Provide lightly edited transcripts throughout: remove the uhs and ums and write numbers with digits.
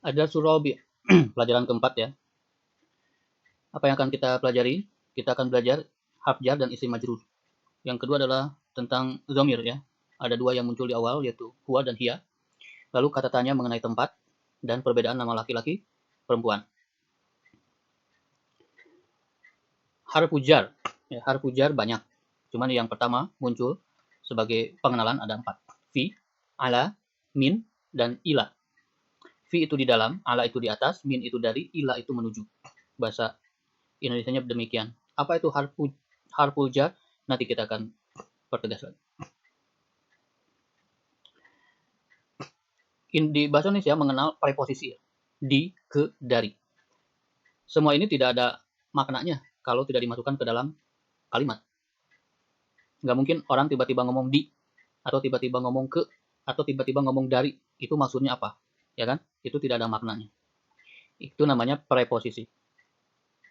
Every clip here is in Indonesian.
Ada surabi. Pelajaran keempat ya. Apa yang akan kita pelajari? Kita akan belajar harf jar dan isim majrur. Yang kedua adalah tentang dhamir ya. Ada dua yang muncul di awal yaitu huwa dan hiya. Lalu kata tanya mengenai tempat dan perbedaan nama laki-laki perempuan. Harfu jar. Ya, harfu jar banyak. Cuman yang pertama muncul sebagai pengenalan ada 4. Fi, ala, min, dan ila. Fi itu di dalam, ala itu di atas, min itu dari, ila itu menuju. Bahasa Indonesianya demikian. Apa itu harfu jar? Nanti kita akan pertegas lagi. Di bahasa Indonesia mengenal preposisi di, ke, dari. Semua ini tidak ada maknanya kalau tidak dimasukkan ke dalam kalimat. Nggak mungkin orang tiba-tiba ngomong di, atau tiba-tiba ngomong ke, atau tiba-tiba ngomong dari. Itu maksudnya apa? Ya kan? Itu tidak ada maknanya. Itu namanya preposisi.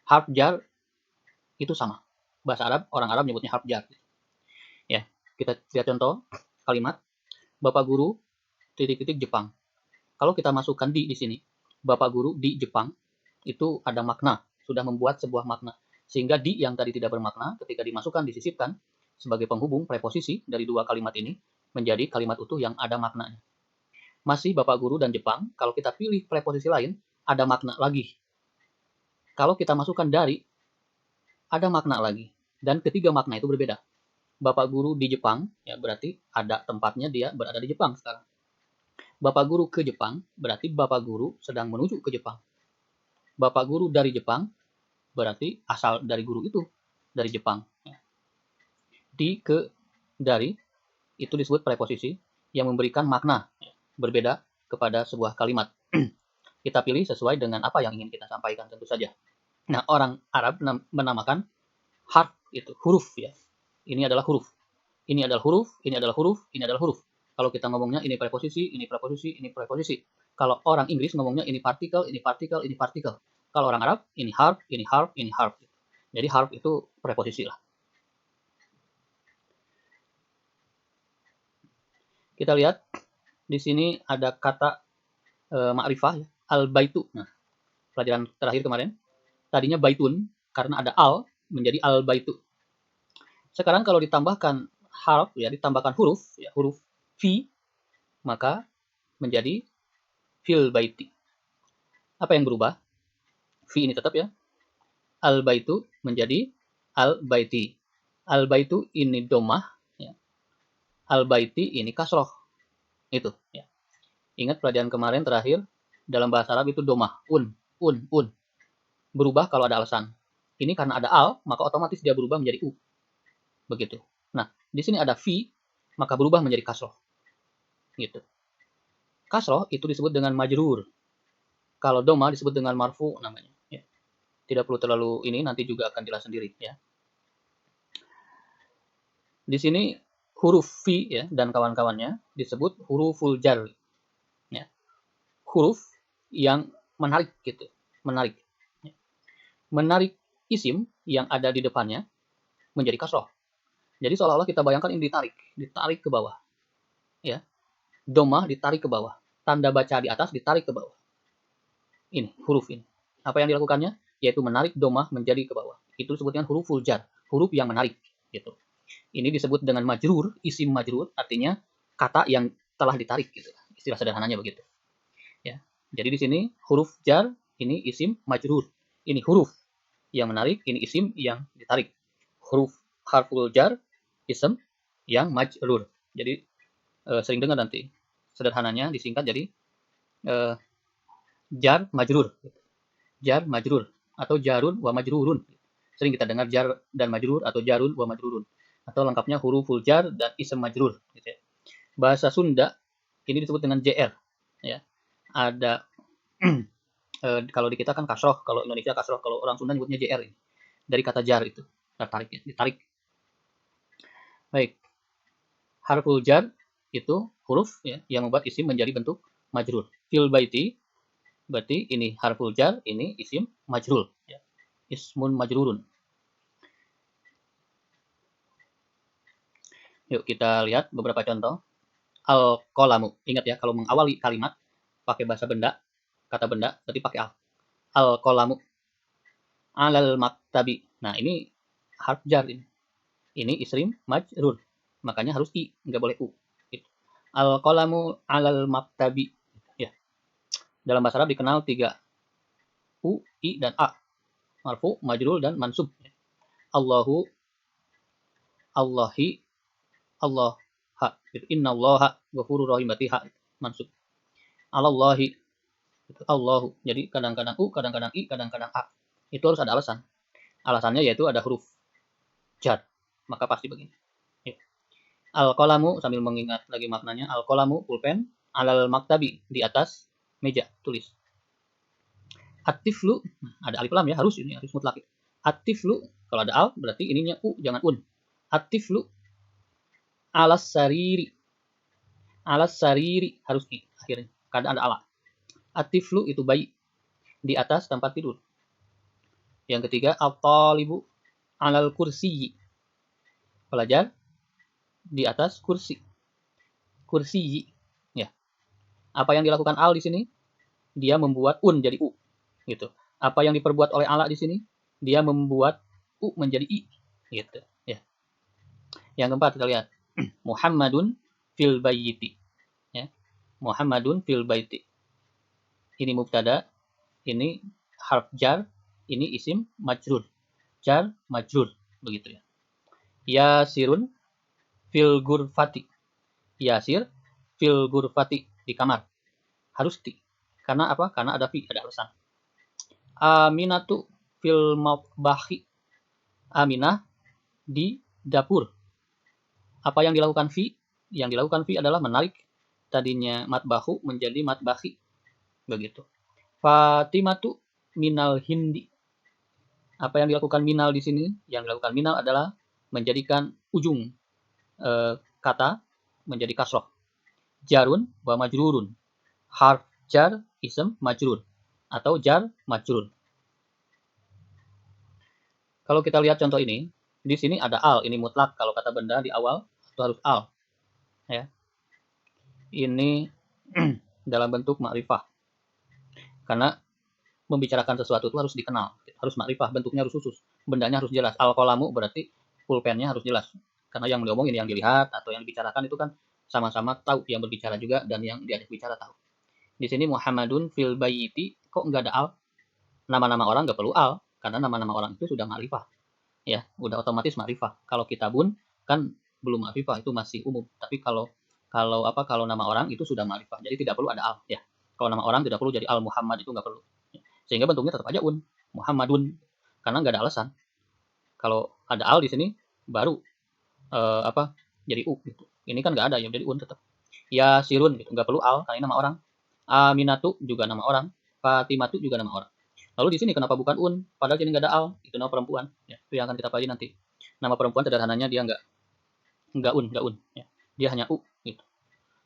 Harf jar itu sama. Bahasa Arab, orang Arab nyebutnya harf jar. Ya, kita lihat contoh kalimat Bapak guru titik-titik Jepang. Kalau kita masukkan di sini, Bapak guru di Jepang, itu ada makna, sudah membuat sebuah makna. Sehingga di yang tadi tidak bermakna, ketika dimasukkan, disisipkan sebagai penghubung preposisi dari dua kalimat ini, menjadi kalimat utuh yang ada maknanya. Masih Bapak guru dan Jepang, kalau kita pilih preposisi lain, ada makna lagi. Kalau kita masukkan dari, ada makna lagi. Dan ketiga makna itu berbeda. Bapak guru di Jepang, ya berarti ada tempatnya dia berada di Jepang sekarang. Bapak guru ke Jepang, berarti Bapak guru sedang menuju ke Jepang. Bapak guru dari Jepang, berarti asal dari guru itu, dari Jepang. Di, ke, dari, itu disebut preposisi yang memberikan makna berbeda kepada sebuah kalimat. Kita pilih sesuai dengan apa yang ingin kita sampaikan tentu saja. Nah, orang Arab menamakan harf itu huruf ya. Ini adalah huruf. Ini adalah huruf, ini adalah huruf, ini adalah huruf. Kalau kita ngomongnya ini preposisi, ini preposisi, ini preposisi. Kalau orang Inggris ngomongnya ini partikel, ini partikel, ini partikel. Kalau orang Arab ini harf, ini harf, ini harf. Jadi harf itu preposisi lah. Kita lihat di sini ada kata ma'rifah ya, al-baitu. Nah, pelajaran terakhir kemarin tadinya baitun karena ada al menjadi al-baitu. Sekarang kalau ditambahkan harf ya, ditambahkan huruf ya, huruf fi, maka menjadi fil baiti. Apa yang berubah? Fi ini tetap ya. Al baitu menjadi al baiti. Al baitu ini domah ya. Al baiti ini kasroh. Itu ya. Ingat pelajaran kemarin terakhir dalam bahasa Arab itu domah, un. Berubah kalau ada alasan. Ini karena ada al, maka otomatis dia berubah menjadi u. Begitu. Nah, di sini ada fi, maka berubah menjadi kasroh. Gitu. Kasroh itu disebut dengan majrur. Kalau doma disebut dengan marfu namanya. Ya. Tidak perlu terlalu ini, nanti juga akan jelas sendiri ya. Di sini huruf fi ya dan kawan-kawannya disebut huruful jar. Ya. Huruf yang menarik gitu, menarik. Ya. Menarik isim yang ada di depannya menjadi kasroh. Jadi seolah-olah kita bayangkan ini ditarik ke bawah. Ya. Domah ditarik ke bawah. Tanda baca di atas ditarik ke bawah. Ini huruf ini. Apa yang dilakukannya? Yaitu menarik domah menjadi ke bawah. Itu disebut dengan huruful jar, huruf yang menarik gitu. Ini disebut dengan majrur, isim majrur, artinya kata yang telah ditarik gitu. Istilah sederhananya begitu. Ya. Jadi di sini huruf jar ini isim majrur. Ini huruf yang menarik, ini isim yang ditarik. Huruf harful jar isim yang majrur. Jadi sering dengar nanti. Sederhananya disingkat jadi jar majrur. Jar majrur atau jarun wa majrurun. Sering kita dengar jar dan majrur atau jarun wa majrurun. Atau lengkapnya huruful jar dan isim majrur gitu ya. Bahasa Sunda ini disebut dengan JR ya. Ada kalau di kita kan kasroh, kalau Indonesia kasroh, kalau orang Sunda nyebutnya JR ini. Dari kata jar itu, tertarik ya, ditarik. Baik. Harful jar itu huruf ya yang membuat isim menjadi bentuk majrur. Fil baiti berarti ini harful jar, ini isim majrur ya. Ismun majrurun. Yuk kita lihat beberapa contoh. Al-qalamu. Ingat ya, kalau mengawali kalimat pakai bahasa benda, kata benda, berarti pakai al. Al-qalamu alal maktabi. Nah, ini harf jar ini. Ini isrim majrur. Makanya harus i, nggak boleh u. Gitu. Al-qalamu alal maktabi. Ya. Dalam bahasa Arab dikenal 3. U, i, dan a. Marfu, majrur, dan mansub. Allahu, Allahi, Allah, ha. Gitu. Inna allaha ghafurur rahim, berarti ha. Mansub. Alallahi, gitu. Allahu. Jadi kadang-kadang u, kadang-kadang i, kadang-kadang a. Itu harus ada alasan. Alasannya yaitu ada huruf jar. Maka pasti begini. Ya. Al-qalamu, sambil mengingat lagi maknanya, al-qalamu pulpen, alal maktabi, di atas meja tulis. At-tiflu, ada alif lam ya, harus ini harus mutlak. At-tiflu, kalau ada al berarti ininya u, jangan un. At-tiflu alas sariri. Alas sariri harus i akhirnya, kadang ada ala. At-tiflu itu bayi di atas tempat tidur. Yang ketiga, at-talibu alal kursi. Pelajar di atas kursi. Kursi. Ya. Apa yang dilakukan al di sini? Dia membuat un jadi u. Gitu. Apa yang diperbuat oleh ala di sini? Dia membuat u menjadi i. Gitu. Ya. Yang keempat kita lihat. Muhammadun fil bayti. Ya. Muhammadun fil bayti. Ini mubtada, ini harf jar, ini isim majrur. Jar, majrur. Begitu ya. Yasirun fil gurfati. Yasir fil gurfati, di kamar. Harus ti. Karena apa? Karena ada fi, ada alasan. Aminatu fil matbahi. Aminah di dapur. Apa yang dilakukan fi? Yang dilakukan fi adalah menarik tadinya matbahu menjadi matbahi. Begitu. Fatimatu minal hindi. Apa yang dilakukan minal di sini? Yang dilakukan minal adalah menjadikan ujung kata menjadi kasroh. Jarun wa majrurun. Harf jar ism majrur atau jar majrur. Kalau kita lihat contoh ini, di sini ada al, ini mutlak kalau kata benda di awal itu harus al. Ya. Ini dalam bentuk ma'rifah. Karena membicarakan sesuatu itu harus dikenal, harus ma'rifah, bentuknya harus khusus, bendanya harus jelas. Al-qalamu berarti pulpennya harus jelas. Karena yang diomongin, yang dilihat atau yang dibicarakan itu kan sama-sama tahu, yang berbicara juga dan yang diajak bicara tahu. Di sini Muhammadun fil bayti, kok nggak ada al? Nama-nama orang nggak perlu al, karena nama-nama orang itu sudah ma'rifah. Ya, udah otomatis ma'rifah. Kalau kitabun kan belum ma'rifah, itu masih umum. Tapi kalau nama orang itu sudah ma'rifah. Jadi tidak perlu ada al, ya. Kalau nama orang tidak perlu jadi al Muhammad, itu nggak perlu. Sehingga bentuknya tetap aja un, Muhammadun, karena nggak ada alasan. Kalau ada al di sini baru jadi u gitu. Ini kan nggak ada, ya jadi un tetap. Yasirun gitu, nggak perlu al karena ini nama orang. Aminatu juga nama orang, Fatimatu juga nama orang. Lalu di sini kenapa bukan un? Padahal sini nggak ada al, itu nama perempuan. Ya, itu yang akan kita pelajari nanti. Nama perempuan sederhananya dia nggak un, ya. Dia hanya u gitu.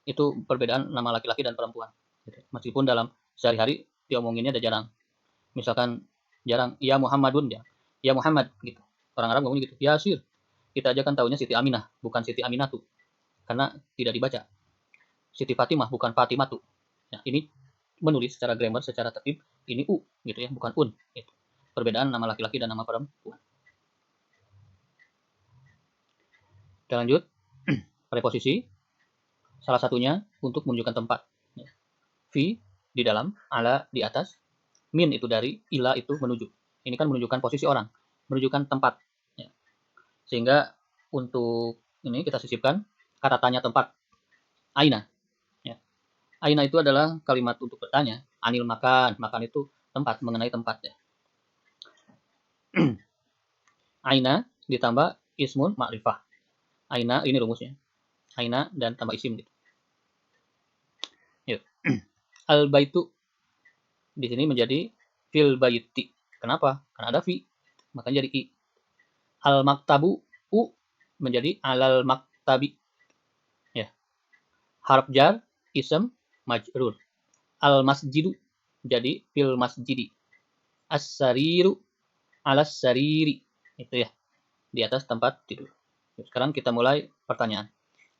Itu perbedaan nama laki-laki dan perempuan. Gitu. Meskipun dalam sehari-hari diomonginnya ada jarang. Misalkan jarang, ya Muhammadun, ya Muhammad gitu. Orang Arab ngomong gitu, Yasir. Kita aja kan tahunya Siti Aminah, bukan Siti Aminatu. Karena tidak dibaca. Siti Fatimah bukan Fatimatu. Nah, ini menulis secara grammar, secara tertib, ini u gitu ya, bukan un gitu. Perbedaan nama laki-laki dan nama perempuan. Kita lanjut. Preposisi salah satunya untuk menunjukkan tempat. Fi di dalam, ala di atas, min itu dari, ila itu menuju. Ini kan menunjukkan posisi orang, menunjukkan tempat. Ya. Sehingga untuk ini kita sisipkan kata tanya tempat. Aina. Ya. Aina itu adalah kalimat untuk bertanya. Anil makan. Makan itu tempat, mengenai tempat. Ya. Aina ditambah ismun ma'rifah. Aina, ini rumusnya. Aina dan tambah isim. Gitu. Yuk. Al-baitu di sini menjadi fil baiti. Kenapa? Karena ada fi. Makanya jadi i. Al-maktabu u menjadi alal maktabi. Ya. Harf jar ism majrur. Al-masjidu jadi fil masjidi. As-sariru alas sariri. Itu ya. Di atas tempat tidur. Sekarang kita mulai pertanyaan.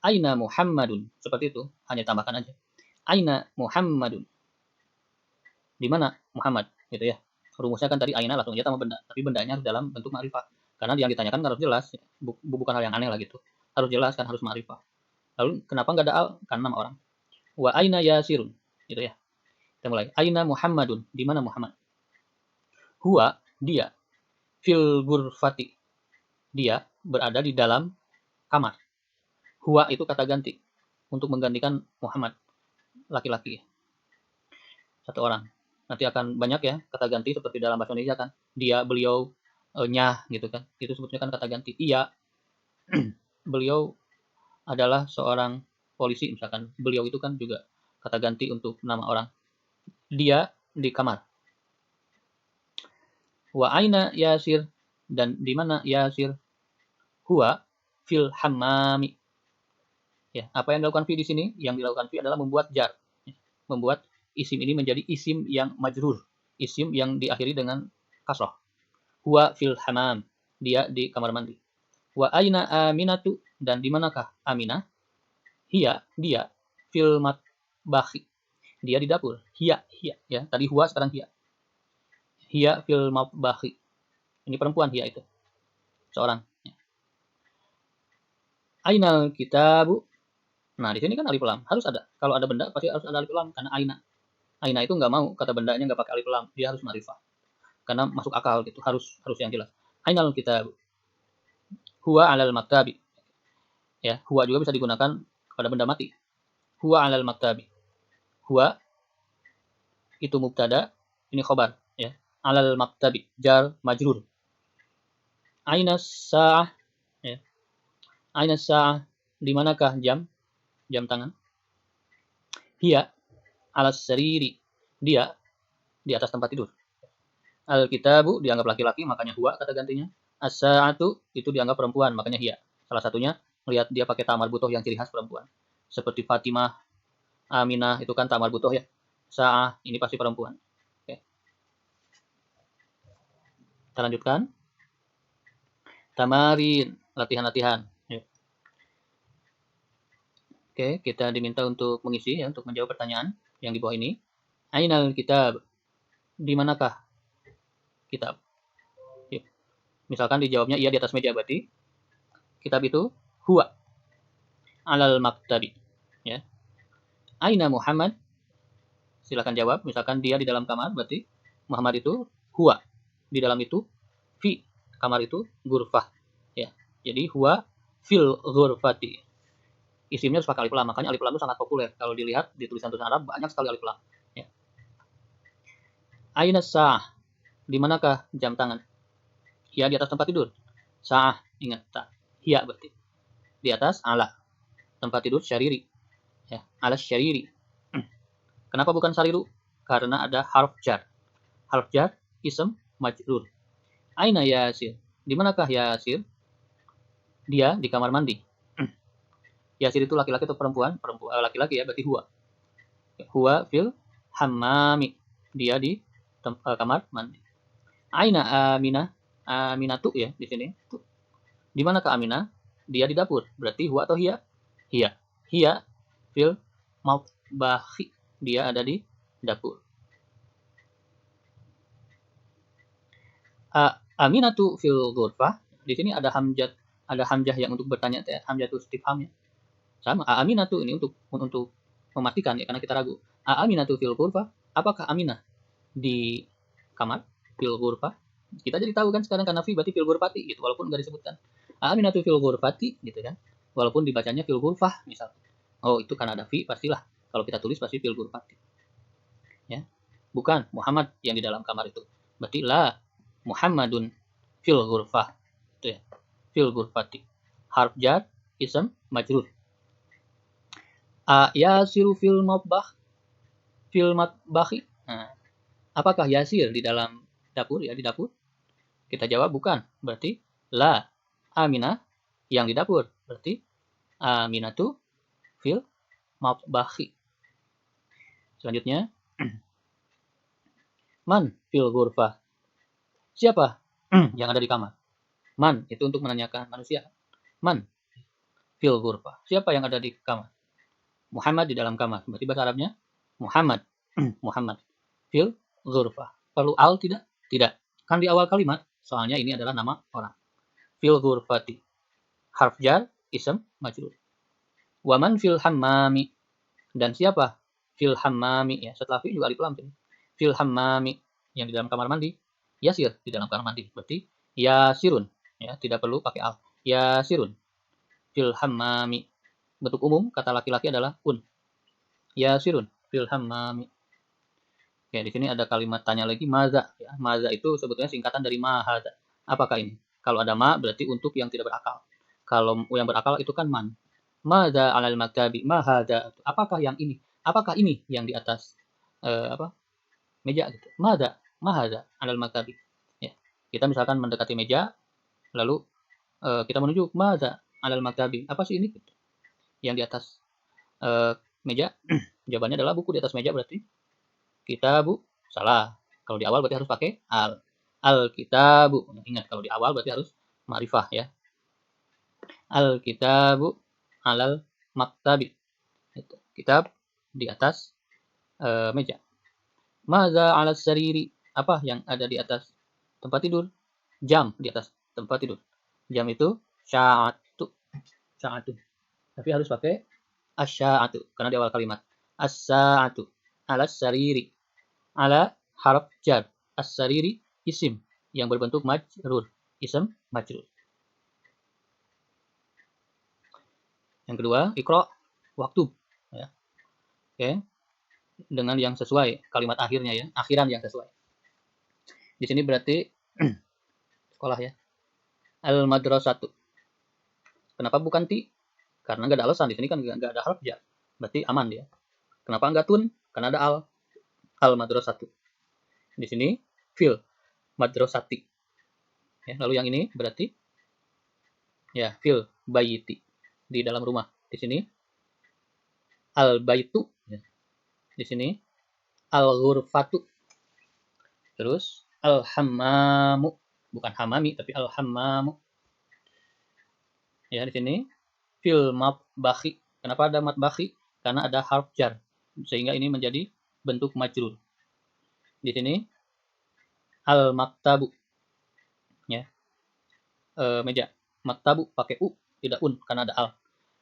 Aina Muhammadun. Seperti itu. Hanya tambahkan aja. Aina Muhammadun. Di mana Muhammad, gitu ya. Rumusnya kan tadi aina langsung aja sama benda, tapi bendanya harus dalam bentuk ma'rifah. Karena yang ditanyakan harus jelas, bukan hal yang aneh lah gitu. Harus jelas kan, harus ma'rifah. Lalu kenapa nggak ada al? Karena nama orang. Wa aina yasirun, gitu ya. Kita mulai. Aina Muhammadun, di mana Muhammad? Huwa, dia. Fil ghurfati, dia berada di dalam kamar. Huwa itu kata ganti untuk menggantikan Muhammad, laki-laki, satu orang. Nanti akan banyak ya kata ganti seperti dalam bahasa Indonesia kan. Dia, beliau, nya gitu kan. Itu sebutnya kan kata ganti. Iya, beliau adalah seorang polisi misalkan. Beliau itu kan juga kata ganti untuk nama orang. Dia di kamar. Wa aina Yasir, dan di mana Yasir? Huwa fil hammami. Ya, apa yang dilakukan fi di sini? Yang dilakukan fi adalah membuat jar. Membuat isim ini menjadi isim yang majrur, isim yang diakhiri dengan kasroh. Huwa fil hamam, dia di kamar mandi. Wa aina Aminatu, dan di manakah Aminah? Hiya, dia fil matbahi, dia di dapur. Hiya, ya. Tadi huwa, sekarang hiya. Hiya fil matbahi. Ini perempuan hiya itu. Seorang. Ainal kitabu. Nah, di sini kan alif lam harus ada. Kalau ada benda pasti harus ada alif lam karena aina. Aina itu nggak mau kata bendanya nggak pakai alif lam, dia harus ma'rifah. Karena masuk akal gitu, harus yang jelas. Ainal kitabu. Huwa alal maktabi. Ya, huwa juga bisa digunakan pada benda mati. Huwa alal maktabi. Huwa itu mubtada, ini khobar ya. Alal maktabi, jar majrur. Aina sa'ah, ya. Aina sa'ah, di manakah jam? Jam tangan. Hiya alas sariri, dia di atas tempat tidur. Al-kitabu dianggap laki-laki, makanya huwa kata gantinya. As-sa'atu itu dianggap perempuan, makanya hiya. Salah satunya melihat dia pakai tamar butoh yang ciri khas perempuan. Seperti Fatimah, Aminah itu kan tamar butoh ya. Sa'ah ini pasti perempuan. Oke. Kita lanjutkan. Tamarin, latihan-latihan. Oke, kita diminta untuk mengisi ya, untuk menjawab pertanyaan yang di bawah ini. Ainal kitab, di manakah kitab? Misalkan dijawabnya iya di atas meja, berarti kitab itu huwa alal maktabi. Ya. Aina Muhammad? Silakan jawab. Misalkan dia di dalam kamar, berarti Muhammad itu huwa. Di dalam itu fi, kamar itu ghurfah. Ya. Jadi huwa fil ghurfati. Isimnya harus pakai alif lam, makanya alif lam itu sangat populer. Kalau dilihat di tulisan-tulisan Arab banyak sekali alif lam. Ya. Aina sa'ah? Di manakah jam tangan? Hiya di atas tempat tidur. Sa'ah, ingat tak. Hiya berarti di atas ala. Tempat tidur syariri. Ya, ala syariri. Kenapa bukan sariru? Karena ada harf jar. Harf jar ism majrur. Aina Yasir? Di manakah Yasir? Dia di kamar mandi. Yasir itu laki-laki atau perempuan? Perempuan, laki-laki ya, berarti huwa. Huwa fil hammami. Dia di kamar mandi. Aina Aminah? Aminatu ya di sini. Di manakah Aminah? Dia di dapur. Berarti huwa atau hiya? Hiya. Hiya fil matbahi. Dia ada di dapur. Aminatu fil ghurfah. Di sini ada hamzah yang untuk bertanya, hamzah istifham ya. Sama Aminatu ini untuk memastikan ya, karena kita ragu. Aminatu fil ghurfah, apakah Aminah di kamar? Fil ghurfah. Kita jadi tahu kan sekarang karena fi berarti fil ghurfati gitu, walaupun enggak disebutkan. Aminatu fil ghurfati gitu kan. Walaupun dibacanya fil ghurfah misal. Oh, itu karena ada fi, pastilah. Kalau kita tulis pasti fil ghurfati. Ya. Bukan Muhammad yang di dalam kamar itu. Berarti la Muhammadun fil ghurfah. Itu ya. Fil ghurfati. Harf jar ism majrur. Yasiru fil matbah. Fil matbahi. Nah, apakah Yasir di dalam dapur ya, di dapur? Kita jawab bukan. Berarti la Aminah yang di dapur. Berarti Aminatu fil matbahi. Selanjutnya man fil ghurfah. Siapa yang ada di kamar? Man itu untuk menanyakan manusia. Man fil ghurfah. Siapa yang ada di kamar? Muhammad di dalam kamar. Berarti bahasa Arabnya Muhammad. Muhammad fil ghurfah. Perlu al tidak? Tidak. Kan di awal kalimat, soalnya ini adalah nama orang. Fil ghurfati. Harf jar, ism, majrur. Waman fil hammami. Dan siapa? Fil hammami. Ya, setelah fi juga alif lam. Fil hammami. Yang di dalam kamar mandi. Yasir, di dalam kamar mandi. Berarti yasirun. Ya, tidak perlu pakai al. Yasirun. Fil hammami. Bentuk umum, kata laki-laki adalah un. Yasirun. Fil hammami. Ya, di sini ada kalimat tanya lagi, maza. Ya, maza itu sebetulnya singkatan dari mahaza. Apakah ini? Kalau ada ma, berarti untuk yang tidak berakal. Kalau yang berakal itu kan man. Maza alal maktabi, mahaza. Apakah yang ini? Apakah ini yang di atas meja gitu? Maza, mahaza alal maktabi. Ya. Kita misalkan mendekati meja, lalu kita menuju maza alal maktabi. Apa sih ini? Yang di atas meja? Jawabannya adalah buku di atas meja berarti. Kitabu, salah. Kalau di awal berarti harus pakai al. Al-kitabu. Ingat, kalau di awal berarti harus ma'rifah ya. Al-kitabu alal maktabi. Kitab di atas meja. Maza alas sariri. Apa yang ada di atas tempat tidur? Jam di atas tempat tidur. Jam itu sya'atu. Sya'atu. Tapi harus pakai asya'atu karena di awal kalimat. As-sa'atu alas sariri. Ala harf jar. As-sariri isim yang berbentuk majrur. Isim majrur. Yang kedua, ikra waktu. Ya. Oke. Dengan yang sesuai kalimat akhirnya ya, akhiran yang sesuai. Di sini berarti sekolah ya. Al-madrasatu. Kenapa bukan ti? Karena nggak ada alasan di sini kan nggak ada harf jar. Berarti aman dia. Kenapa nggak tun? Karena ada al. Al-madrasatu. Di sini fil madrasati. Ya, lalu yang ini berarti ya fil bayiti di dalam rumah. Di sini al baitu. Ya. Di sini al ghurfatu. Terus al hammamu. Bukan hamami tapi al hammamu. Ya, di sini fil matbakhi. Kenapa ada matbakhi? Karena ada harf jar. Sehingga ini menjadi bentuk majrur. Di sini al maktabu. Ya. Meja. Maktabu pakai u, tidak un karena ada al.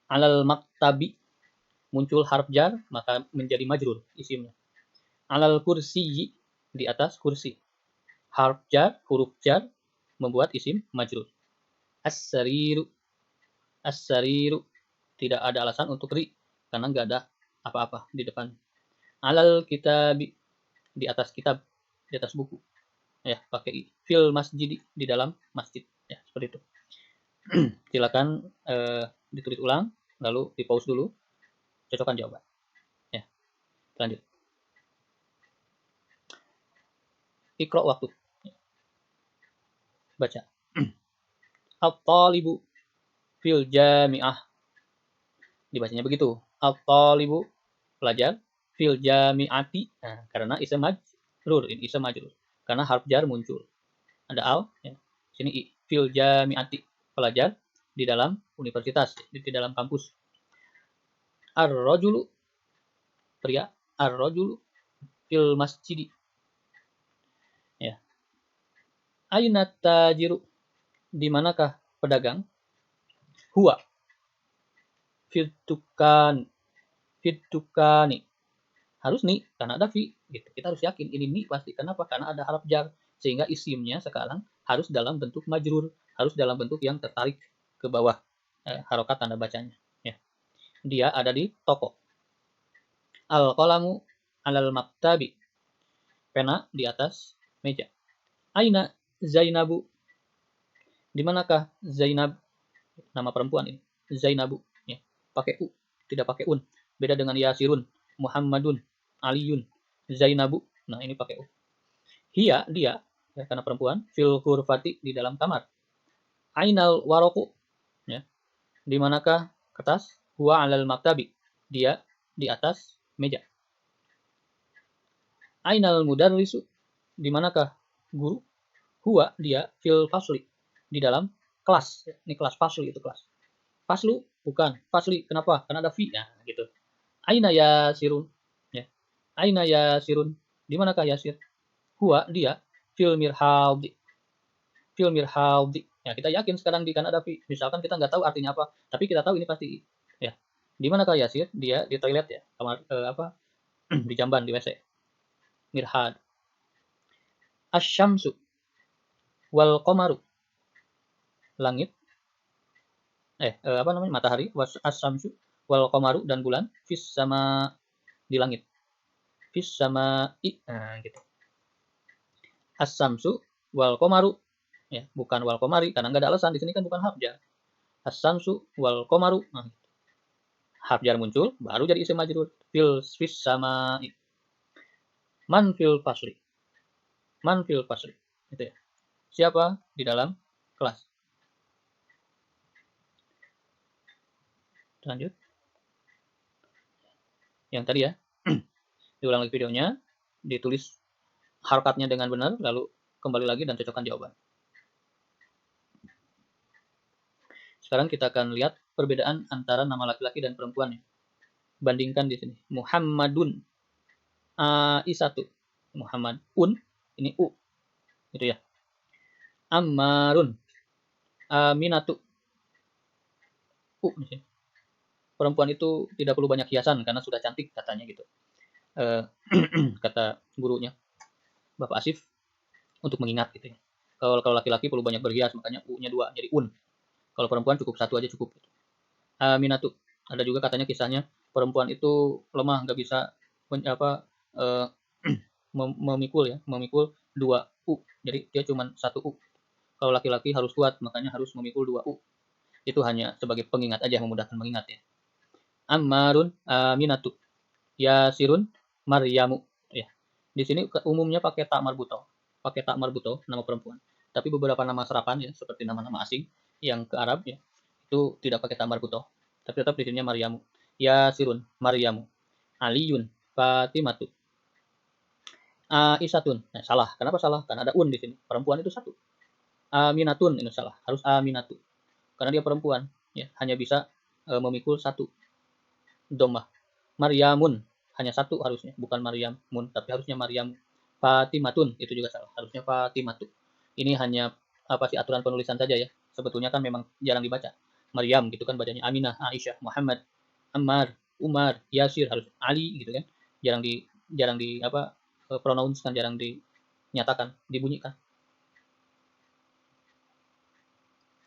Alal maktabi muncul harf jar maka menjadi majrur isimnya. Alal kursi di atas kursi. Harf jar, huruf jar membuat isim majrur. As-sariru. As-sariru tidak ada alasan untuk ri karena nggak ada apa-apa di depan. Alal kitabi di atas kitab, di atas buku. Ya, pakai fil masjid di dalam masjid. Ya, seperti itu. Silakan ditulis ulang, lalu di pause dulu, cocokkan jawaban. Ya, lanjut. Ikra waktu. Baca. At-talibu fil jami'ah. Dibacanya begitu. At-talibu pelajar fil jami'ati. Nah, karena isim majrur, ini isim majrur. Karena harf jar muncul. Ada al, ya. Sini i. Fil jami'ati pelajar di dalam universitas, di dalam kampus. Ar-rajulu pria, ar-rajulu fil masjid. Ya. Aina tajiru di manakah pedagang? Huwa fitukani. Fitukani. Harus nih karena ada fi gitu. Kita harus yakin ini nih pasti. Kenapa? Karena ada harf jar sehingga isimnya sekarang harus dalam bentuk majrur, harus dalam bentuk yang tertarik ke bawah harokat tanda bacanya ya. Dia ada di toko. Al-qalamu alal maktabi. Pena di atas meja. Aina Zainabu. Di manakah Zainab? Nama perempuan ini. Zainabu ya. Pakai u, tidak pakai un. Beda dengan Yasirun, Muhammadun, Aliyun, Zainabu. Nah, ini pakai u. Hiya dia ya, karena perempuan, fil ghurfati di dalam kamar. Ainal waroku ya. Di manakah kertas? Huwa alal maktabi. Dia di atas meja. Ainal mudarrisu. Di manakah guru? Huwa dia fil fasli di dalam kelas. Ini kelas fasli itu kelas. Faslu bukan fasli. Kenapa? Karena ada fi. Nah, gitu. Aina ya sirun ya. Aina ya sirun. Di manakah Yasir? Huwa dia fil mirhadi. Fil mirhadi. Ya, kita yakin sekarang di kan ada fi. Misalkan kita nggak tahu artinya apa, tapi kita tahu ini pasti ya. Di manakah Yasir? Dia di toilet ya. Kamar apa? Di jamban di WC. Mirhad. Asyamsu wal qamaru. Langit apa namanya? Matahari, was asyamsu wal qamaru dan bulan fis sama di langit. Fis sama nah, gitu. Asyamsu wal qamaru ya, bukan wal qamari karena nggak ada alasan di sini kan bukan habjar. Asyamsu wal qamaru. Nah, habjar muncul baru jadi isim majrur. Fis sama man fil fasli. Man fil fasli. Itu ya. Siapa di dalam kelas? Lanjut. Yang tadi ya. Diulang lagi videonya, ditulis harokatnya dengan benar, lalu kembali lagi dan cocokkan jawaban. Sekarang kita akan lihat perbedaan antara nama laki-laki dan perempuan. Bandingkan di sini. Muhammadun. I1. Muhammad. Ini U. Gitu ya. Ammarun. Aminatu. U di sini. Perempuan itu tidak perlu banyak hiasan karena sudah cantik katanya gitu. Kata gurunya. Bapak Asif untuk mengingat gitu ya. Kalau laki-laki perlu banyak berhias, makanya U-nya 2 jadi un. Kalau perempuan cukup 1 aja cukup. Aminatu. Ada juga katanya kisahnya perempuan itu lemah, nggak bisa memikul 2 U. Jadi dia cuma 1 U. Kalau laki-laki harus kuat, makanya harus memikul 2 U. Itu hanya sebagai pengingat aja, memudahkan mengingat ya. Ammarun Aminatu. Yasirun Maryamu. Ya. Di sini umumnya pakai tak marbuto. Pakai tak marbuto nama perempuan. Tapi beberapa nama serapan ya, seperti nama-nama asing yang ke Arab ya, itu tidak pakai tak marbuto. Tapi tetap di sini Maryamu. Yasirun Maryamu. Aliyun Fatimatu. Aisyatun. Nah, salah. Kenapa salah? Karena ada un di sini. Perempuan itu 1. Aminatun ini salah. Harus Aminatu. Karena dia perempuan, ya, hanya bisa memikul 1 dhammah. Maryamun hanya 1 harusnya, bukan Maryamun, tapi harusnya Maryam. Fatimatun itu juga salah. Harusnya Fatimatu. Ini hanya apa sih aturan penulisan saja ya. Sebetulnya kan memang jarang dibaca. Maryam gitu kan bacanya. Aminah, Aisyah, Muhammad, Ammar, Umar, Yasir harus Ali gitu kan. Jarang di apa pronounce kan, jarang dinyatakan, dibunyikan.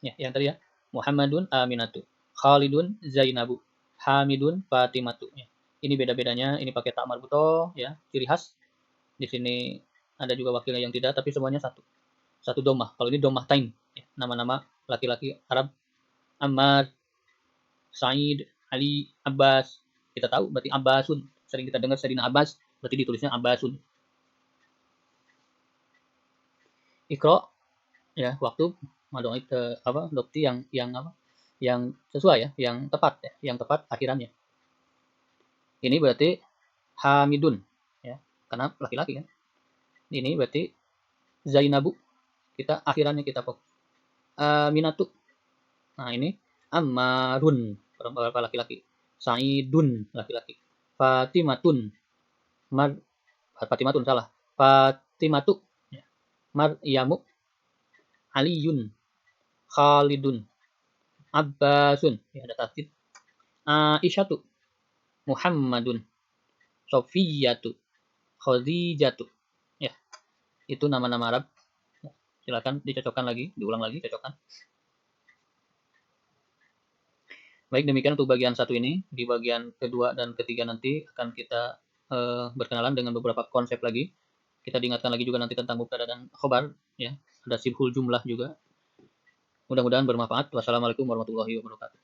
Ya, yang tadi ya. Muhammadun Aminatu. Khalidun Zainabu. Hamidun Fatimatu. Ya. Ini beda-bedanya. Ini pakai tak marbuto ya, ciri khas. Di sini ada juga wakilnya yang tidak, tapi semuanya 1. 1 domah. Kalau ini domah tain. Ya. Nama-nama laki-laki Arab. Ammar, Said, Ali, Abbas. Kita tahu berarti Abbasun. Sering kita dengar Sayyidina Abbas, berarti ditulisnya Abbasun. Iqra ya, waktu madong dokti yang apa? Yang sesuai ya, yang tepat ya, yang tepat akhirannya. Ini berarti Hamidun ya, karena laki-laki kan. Ini berarti Zainabu, kita akhirannya kita fokus. Aminatu. Nah, ini Ammarun, perempuan laki-laki. Saidun, laki-laki. Fatimatun. Fatimatun salah. Fatimatu. Ya. Maryamu. Aliyun. Khalidun. Abbasun. Ya, ada tasdid. Aisyatu. Muhammadun. Sofiyatu. Khadijatu. Ya, itu nama-nama Arab. Silakan dicocokkan lagi, diulang lagi, cocokkan. Baik, demikian untuk bagian 1 ini. Di bagian kedua dan ketiga nanti akan kita berkenalan dengan beberapa konsep lagi. Kita diingatkan lagi juga nanti tentang mubtada dan khobar ya. Ada sibhul jumlah juga. Mudah-mudahan bermanfaat. Wassalamualaikum warahmatullahi wabarakatuh.